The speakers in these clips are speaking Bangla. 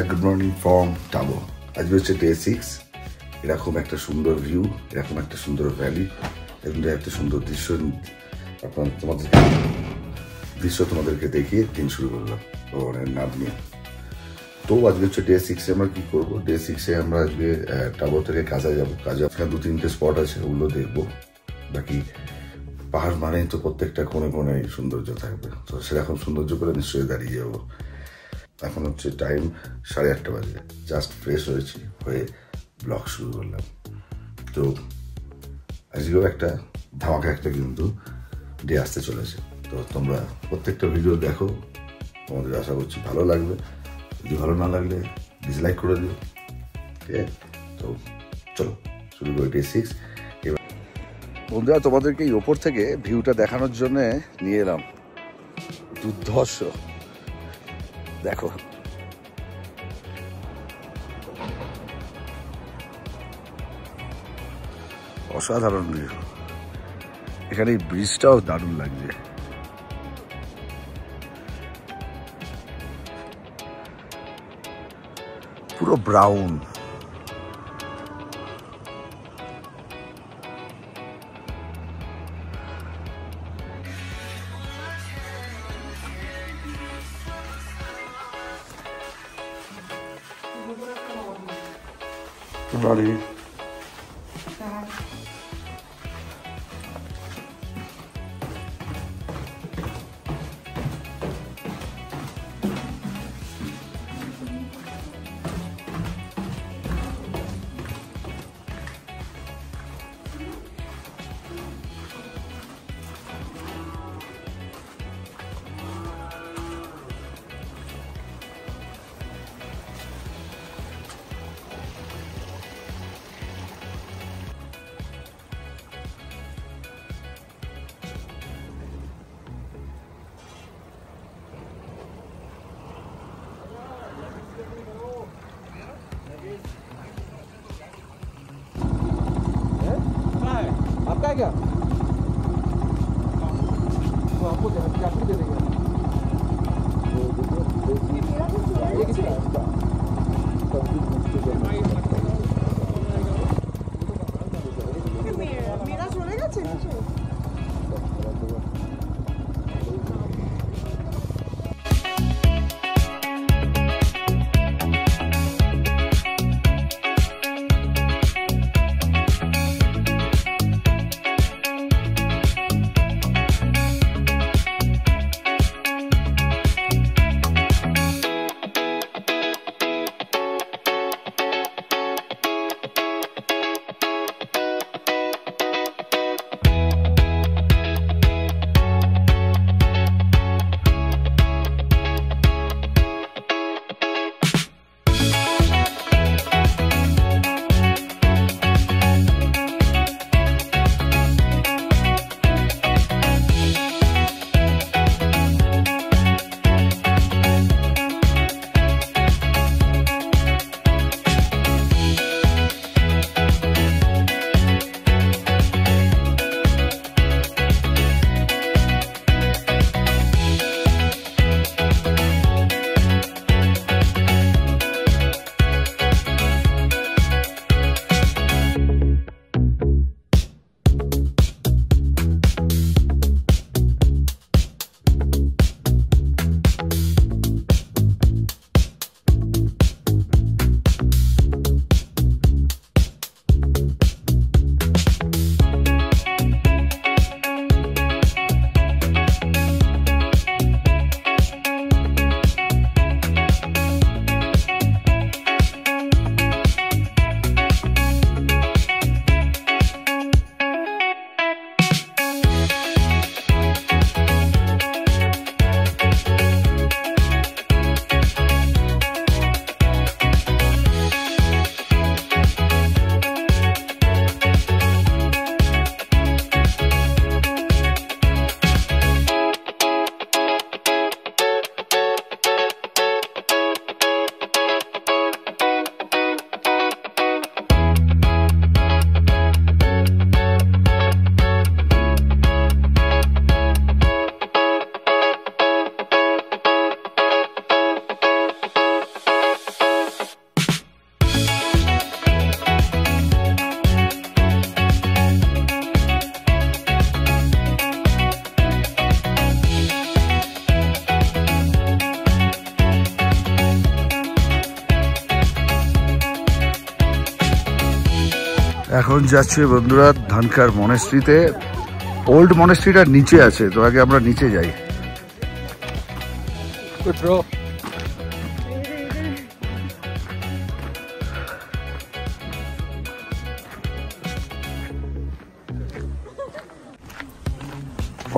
Good morning from টাবো। আজকে হচ্ছে ডে 6। এরকম একটা সুন্দর ভিউ, এরকম একটা সুন্দর ভ্যালি, এরকম একটা সুন্দর দৃশ্য তোমাদেরকে দেখিয়ে দিন শুরু করলাম নাম নিয়ে। তো আজকে হচ্ছে ডে 6-এ আমরা কি করবো? ডে 6-এ আমরা আজকে টাবো থেকে কাজে যাবো। কাজে আপনার 2-3টে স্পট আছে, ওগুলো দেখবো। বাকি পাহাড় মানেই তো প্রত্যেকটা কোণে কোণে সৌন্দর্য থাকবে, তো সেরকম সৌন্দর্য করে নিশ্চয়ই দাঁড়িয়ে যাবো। এখন হচ্ছে টাইম 8:30 বাজে। জাস্ট ফ্রেশ হয়ে ব্লগ শুরু করলাম। তো আজকেও একটা ধামাকা একটা কিন্তু ডে আসতে চলেছে। তো তোমরা প্রত্যেকটা ভিডিও দেখো, তোমাদের আশা করছি ভালো লাগবে। যদি ভালো না লাগলে ডিসলাইক করে দিও, ঠিক আছে? তো চলো শুরু করি ডে 6। বন্ধুরা, তোমাদেরকে এই ওপর থেকে ভিউটা দেখানোর জন্যে নিয়ে এলাম। দুর্ধর্ষ দেখো, অসাধারণ ভিউ। এখানে এই ব্রিজটাও দারুণ লাগছে। পুরো ব্রাউন। Buddy. आपका है क्या? तो आपको दे देंगे। मेरा सोने का चाहिए। এখন যাচ্ছে বন্ধুরা ধানকার মনেস্ট্রিতে। ওল্ড মনেস্ট্রিটার নিচে আছে, তো আগে আমরা নিচে যাই।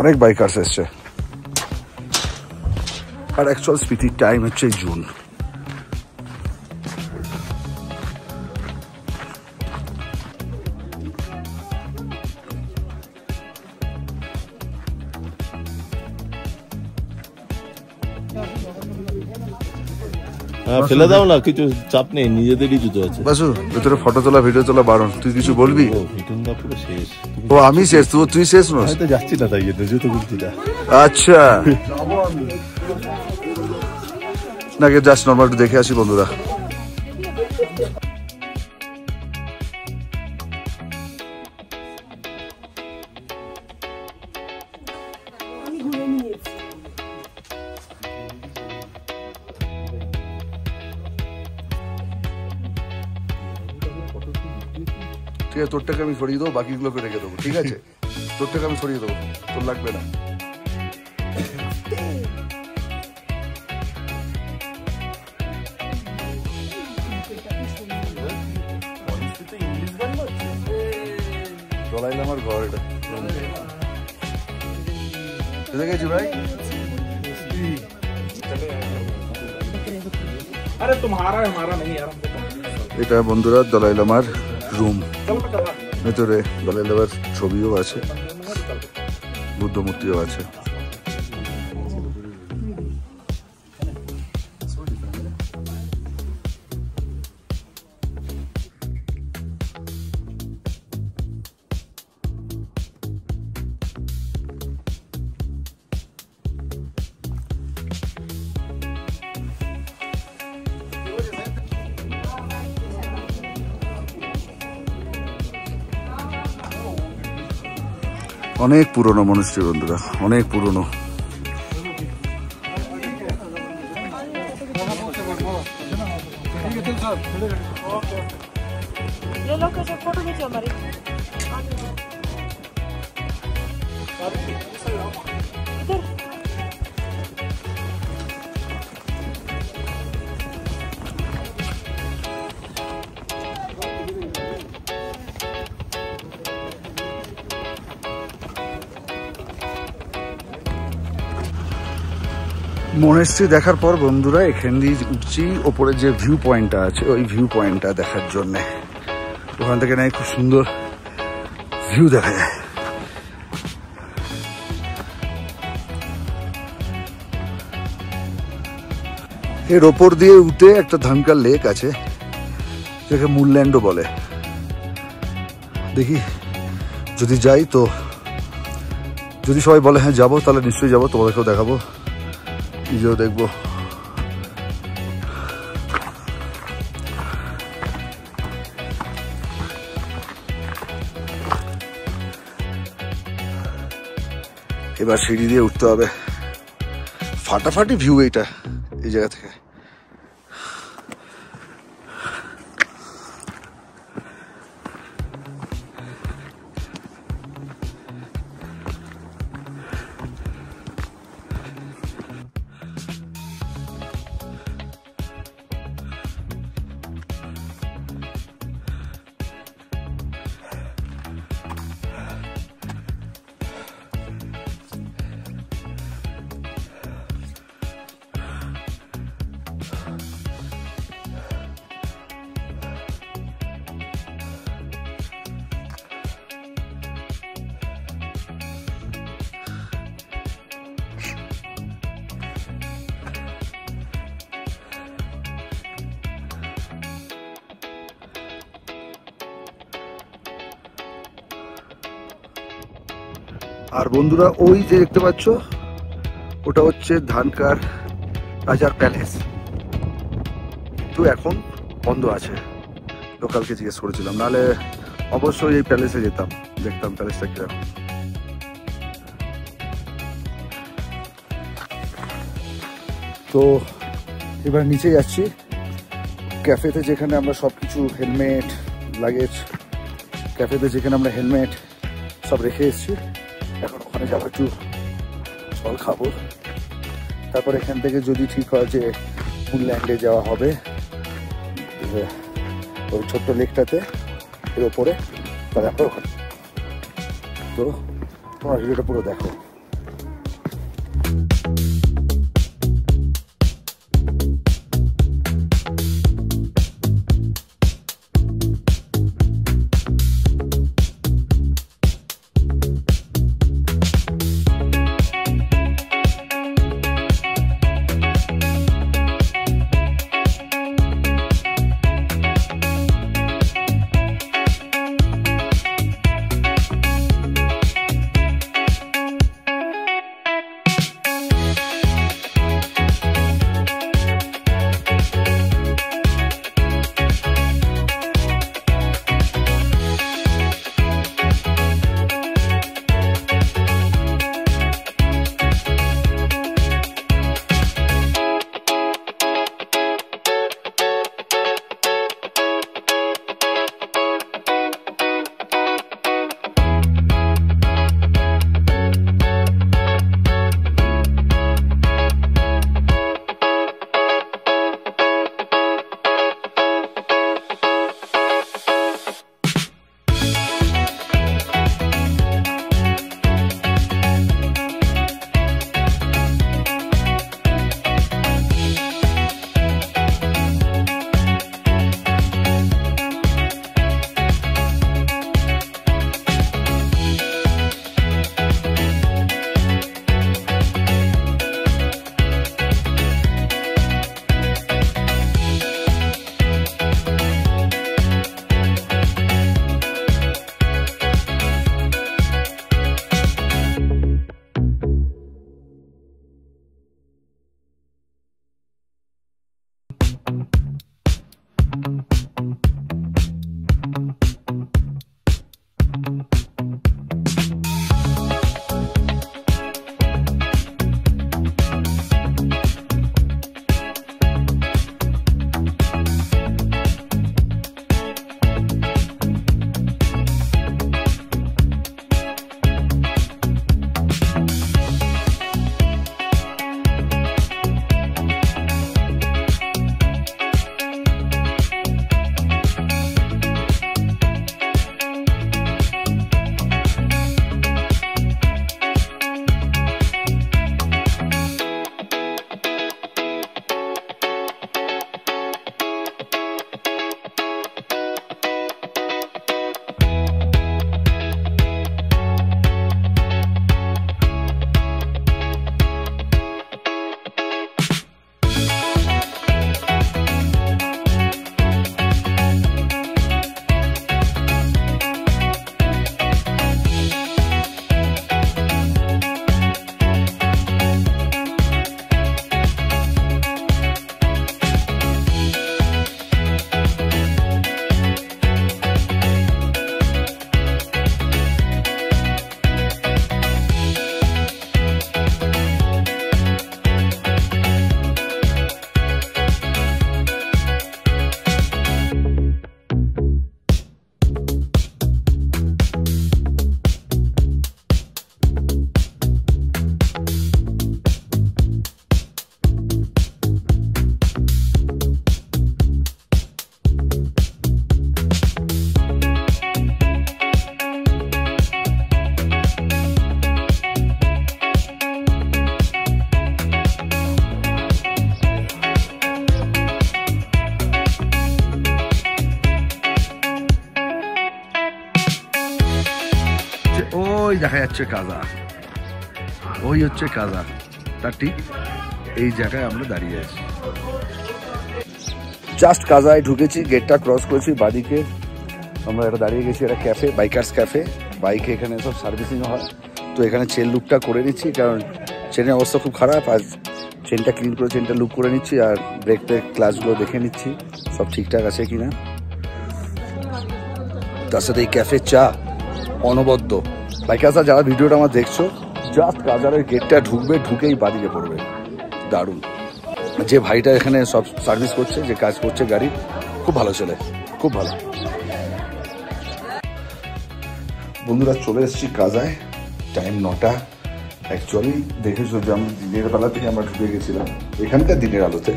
অনেক বাইকার্স এসছে, আর অ্যাকচুয়াল স্পিতির টাইম হচ্ছে জুন। ফেলে দাও না, কিছু চাপ নেই, নিজেদেরই জুতো আছে। বাসু ভেতরে ফটো তোলা ভিডিও তোলা বারণ, তুই কিছু বলবি? পুরো শেষ। ও আমি শেষ, তুই শেষ নস? হয়তো যাচ্ছি না, তাই জন্য জুতো খুলছি না। আচ্ছা নাকি জাস্ট নর্মাল একটু দেখে আসি বন্ধুরা। ঠিক আছে, তোরটাকে আমি সরিয়ে দেবো, বাকিগুলোকে রেখে দেবো। ঠিক আছে, তোরটাকে আমি সরিয়ে দেবো, তোর লাগবে না। চলাইলাম আমার ঘর, এটা দেখেছি ভাই। এটা বন্ধুরা দলাই লামার রুম, ভেতরে দলাই লামার ছবিও আছে, বুদ্ধ মূর্তিও আছে। অনেক পুরনো মনস্ট্রি বন্ধুরা, অনেক পুরনো। মনেস্ট্রি দেখার পর বন্ধুরা এখান দিয়ে উঠছি ওপরে যে ভিউ পয়েন্টটা আছে, ওই ভিউ পয়েন্টটা দেখার জন্য। ওখান থেকে নাকি খুব সুন্দর ভিউ দেখা যায়। এর ওপর দিয়ে উঠে একটা ধানকার লেক আছে, যাকে মুনল্যান্ডও বলে। দেখি যদি যাই তো, যদি সবাই বলে হ্যাঁ যাবো, তাহলে নিশ্চয়ই যাবো, তোমাদেরকেও দেখাবো, নিজেও দেখবো। এবার সিঁড়ি দিয়ে উঠতে হবে, ফাটাফাটি ভিউ এইটা এই জায়গা থেকে। আর বন্ধুরা ওই যে দেখতে পাচ্ছ, ওটা হচ্ছে ধানকার রাজার প্যালেস, কিন্তু এখন বন্ধ আছে। লোকালকে জিজ্ঞেস করেছিলাম, নাহলে অবশ্যই এই প্যালেসে যেতাম, দেখতাম প্যালেসটা কিরকম। তো এবার নিচে যাচ্ছি ক্যাফেতে, যেখানে আমরা সবকিছু হেলমেট, লাগেজ ক্যাফেতে, যেখানে আমরা হেলমেট সব রেখে এসেছি। এখন ওখানে যাবো, একটু জল খাবো, তারপর এখান থেকে যদি ঠিক হয় যে মুনল্যান্ডে যাওয়া হবে, ওই ছোট্ট লেকটাতে এর ওপরে, তাহলে আমরা ওখানে। তো তোমার ভিডিওটা পুরো দেখো। ওই দেখা যাচ্ছে কাজা, ওই হচ্ছে কাজা, তার ঠিক এই জায়গায় আমরা দাঁড়িয়ে আছি। জাস্ট কাজায় ঢুকেছি, গেটটা ক্রস করেছি, বাদিকে আমরা এটা দাঁড়িয়ে গেছি, এটা ক্যাফে, বাইকার্স ক্যাফে। বাইকে এখানে সব সার্ভিসিং হয়, তো এখানে চেন লুকটা করে নিচ্ছি, কারণ চেনের অবস্থা খুব খারাপ। আর চেনটা ক্লিন করে চেনটা লুক করে নিচ্ছি, আর ব্রেক ব্রেক ক্লাচগুলো দেখে নিচ্ছি সব ঠিকঠাক আছে কিনা। তার সাথে এই ক্যাফে চা অনবদ্য। বাইকার্সরা যারা ভিডিওটা আমার দেখছো, জাস্ট কাজারের গেটটা ঢুকবে, ঢুকেই বাদিকে পড়বে, দারুণ। যে ভাইটা এখানে সব সার্ভিস করছে, যে কাজ করছে গাড়ি, খুব ভালো ছেলে, খুব ভালো। বন্ধুরা চলে এসেছি কাজায়, টাইম 9টা। অ্যাকচুয়ালি দেখেছো যে আমি দিনের বেলা থেকে আমরা ঢুকে গেছিলাম এখানকার দিনের আলোতে।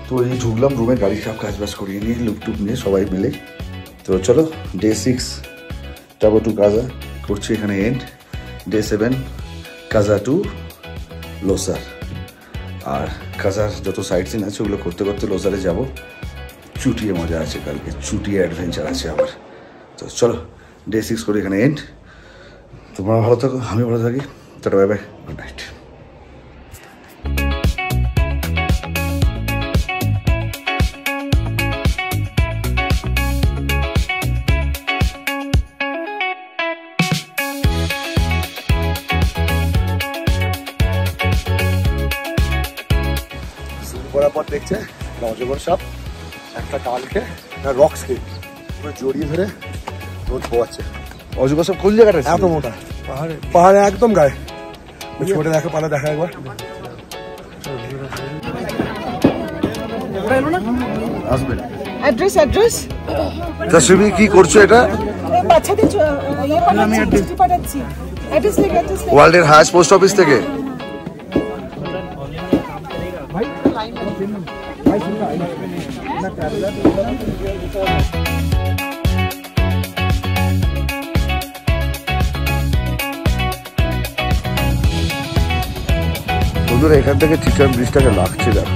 তো এই ঢুকলাম রুমে, গাড়ি সব কাজবাজ করিয়ে নিয়ে লুকটুক নিয়ে সবাই মিলে। তো চলো ডে 6 টাবো টু কাজা করছি এখানে এন্ড। ডে 7 কাজা টু লোসার। আর কাজার যত সাইট সিন আছে ওগুলো করতে করতে লোসারে যাব। চুটিয়ে মজা আছে, কালকে চুটিয়ে অ্যাডভেঞ্চার আছে আবার। তো চলো ডে 6 করে এখানে এন্ড। তোমরা ভালো থাকো, আমি ভালো থাকি। Tata, bye bye, good night. করার পর দেখছে অজগর সাপ একটা ডালকে রক্সকে জড়িয়ে ধরে রোদ পোয়াচ্ছে। অজগর সাপ কোন জায়গাটা? এত মোটা পাহাড়ে একদম গায়ে। ছোটে দেখো, পালা দেখা একবার। আসবে অ্যাড্রেস তাসমি কি করছো এটা? বাচ্চাদের আমি অ্যাড্রেস পাঠাচ্ছি। অ্যাড্রেস লিখে ওয়ার্ল্ডের হাইস্ট পোস্ট অফিস থেকে। বন্ধুরা এখান থেকে চিটান ব্রিজটাকে লাগছে দেখো।